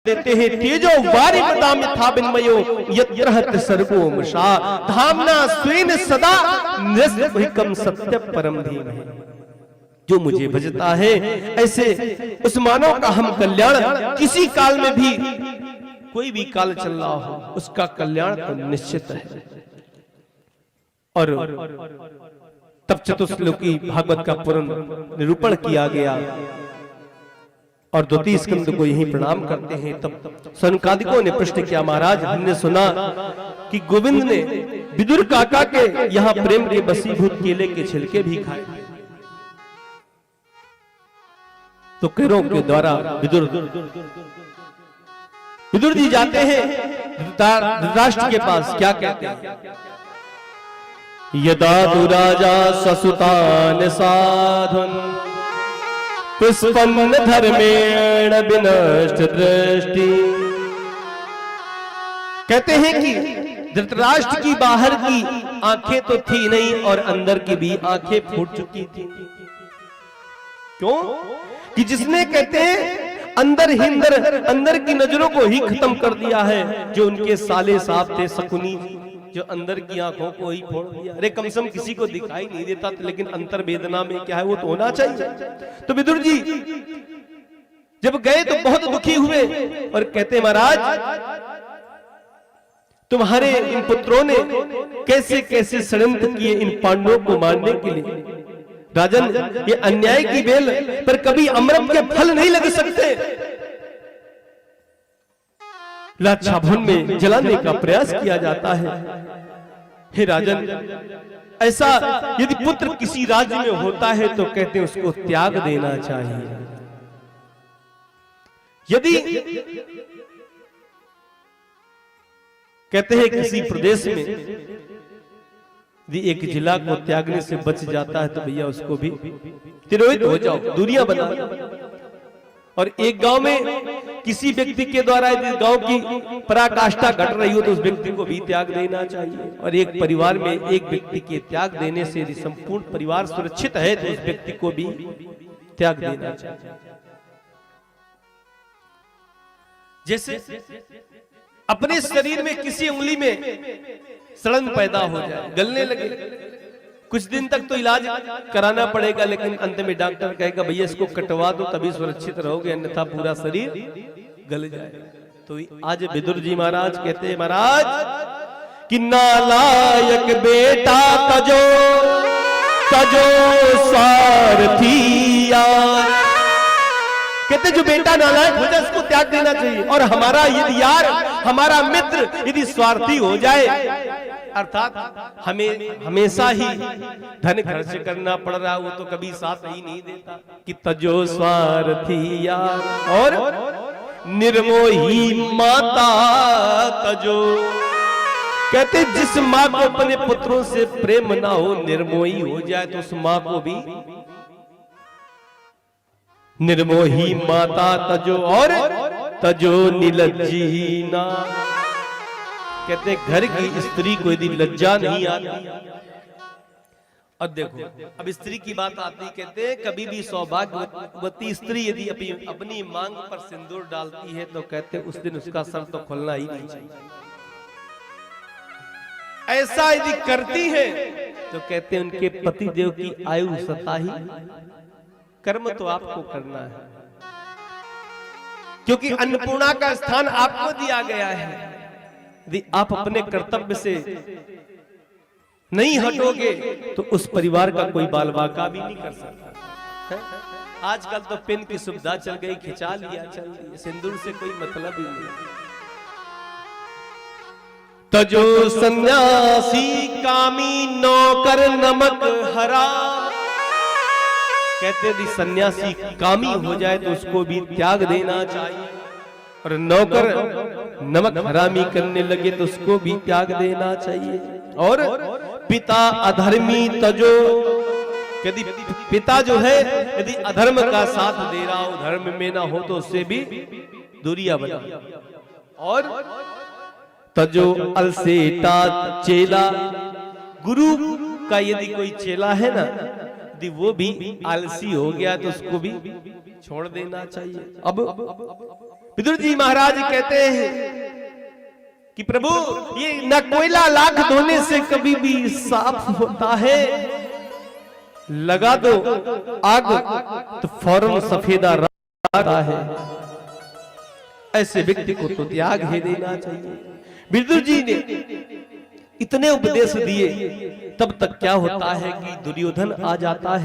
देते हैं तेजो वारि मदाम था बिन्मयो यत्रहत सर्वो मशा धामना स्वेन सदा निरस्तम सत्य परम धीमहि। जो मुझे भजता है ऐसे उस मानव का हम कल्याण किसी काल में भी, कोई भी काल चल रहा हो उसका कल्याण तो निश्चित है। और तब चतुश्लोकी भागवत का पूर्ण निरूपण किया गया और द्वितीय स्कंद को यही प्रणाम करते हैं। तब सनकादिकों ने प्रश्न किया, महाराज हमने सुना कि गोविंद ने विदुर काका के यहाँ प्रेम के बसीभूत केले के छिलके भी खाए। तो करों के द्वारा विदुर जी जाते हैं धृतराष्ट्र के पास, क्या कहते हैं, यदा दुराजा ससुतान साधुन पुष्पन्न धर्मेण विनष्ट दृष्टि। कहते हैं कि धृतराष्ट्र की बाहर की आंखें तो थी नहीं और अंदर की भी आंखें फूट चुकी थी। क्यों? कि जिसने कहते हैं अंदर की नजरों को ही खत्म कर दिया है। जो उनके साले साहब थे शकुनी, जो अंदर की आंखों को ही फोड़ दिया। अरे कम से कम किसी को दिखाई नहीं देता, लेकिन अंतर वेदना में क्या है वो तो होना चाहिए। तो विदुर जी जब गए तो बहुत दुखी हुए और कहते, महाराज तुम्हारे इन पुत्रों ने कैसे कैसे षड्यंत्र किए इन पांडवों को मारने के लिए। राजन, ये अन्याय की बेल पर कभी अमृत के फल नहीं लग सकते। लाक्षाभवन में जलाने का प्रयास किया जाता है। हे राजन, ऐसा यदि पुत्र किसी राज्य में होता है तो कहते हैं उसको त्याग देना चाहिए। यदि कहते हैं किसी प्रदेश में यदि एक जिला को त्यागने से बच जाता है तो भैया उसको भी तिरोहित हो जाओ, दूरियां बना। और एक गांव में किसी व्यक्ति के द्वारा यदि गांव की पराकाष्ठा घट रही हो तो उस व्यक्ति को भी त्याग देना चाहिए। और एक परिवार में एक व्यक्ति के त्याग देने से यदि संपूर्ण परिवार सुरक्षित है तो उस व्यक्ति को भी त्याग देना चाहिए। जैसे अपने शरीर में किसी उंगली में सड़न पैदा हो जाए, गलने लगे, कुछ दिन तक तो इलाज कराना पड़ेगा, लेकिन अंत में डॉक्टर कहेगा भैया इसको कटवा दो तभी सुरक्षित रहोगे, अन्यथा पूरा शरीर गल जाएगा। तो आज विदुर जी महाराज कहते हैं, महाराज कि नालायक बेटा तजो तजो स्वार्थी यार। कहते जो बेटा नालायक हो जाए उसको त्याग देना चाहिए। और हमारा यदि यार, हमारा मित्र यदि स्वार्थी हो जाए, अर्थात हमें हमेशा ही धन खर्च करना पड़ रहा है, वो तो कभी साथ ही नहीं देता कि तजो स्वार्थी यार और निर्मोही माता तजो। कहते जिस माँ को अपने पुत्रों से प्रेम ना हो, निर्मोही हो जाए तो उस माँ को भी निर्मोही माता तजो और तजो निलज्जी ना। कहते घर की स्त्री को यदि लज्जा नहीं आती। अब देखो, अब स्त्री की बात आती, कहते हैं कभी भी सौभाग्यवती स्त्री यदि अपनी मांग पर सिंदूर डालती है तो कहते उस दिन उसका सर तो खोलना ही नहीं चाहिए। ऐसा यदि करती है तो कहते हैं उनके पति देव की आयु सताही। कर्म तो आपको करना है, क्योंकि अन्नपूर्णा का स्थान आपको दिया गया है। यदि आप अपने कर्तव्य से नहीं हटोगे तो उस परिवार का कोई बाल बाका भी नहीं कर सकता है? आजकल तो पेन की सुविधा चल गई, खिंचा लिया चल लिया, सिंदूर से कोई मतलब ही नहीं। तजो सन्यासी कामी नौकर नमक हरा। कहते यदि सन्यासी कामी हो जाए तो उसको भी त्याग देना चाहिए। और नौकर नमक हरामी करने लगे तो उसको भी त्याग देना चाहिए। और पिता अधर्मी तजो। यदि पिता जो है यदि अधर्म का साथ दे रहा हो, धर्म में ना हो तो उससे भी दूरियां बना। और तजो अलसेटा चेला। गुरु का यदि कोई चेला है ना, यदि वो भी आलसी हो गया तो उसको भी छोड़ देना चाहिए। अब विदुर जी महाराज कहते हैं कि प्रभु ये न कोयला लाख धोने से कभी भी साफ होता है, लगा दो आग तो फौरन सफेदा आता है, ऐसे व्यक्ति को तो त्याग ही देना चाहिए। विदुर जी ने इतने उपदेश दिए, तब तक क्या होता है कि दुर्योधन आ जाता है।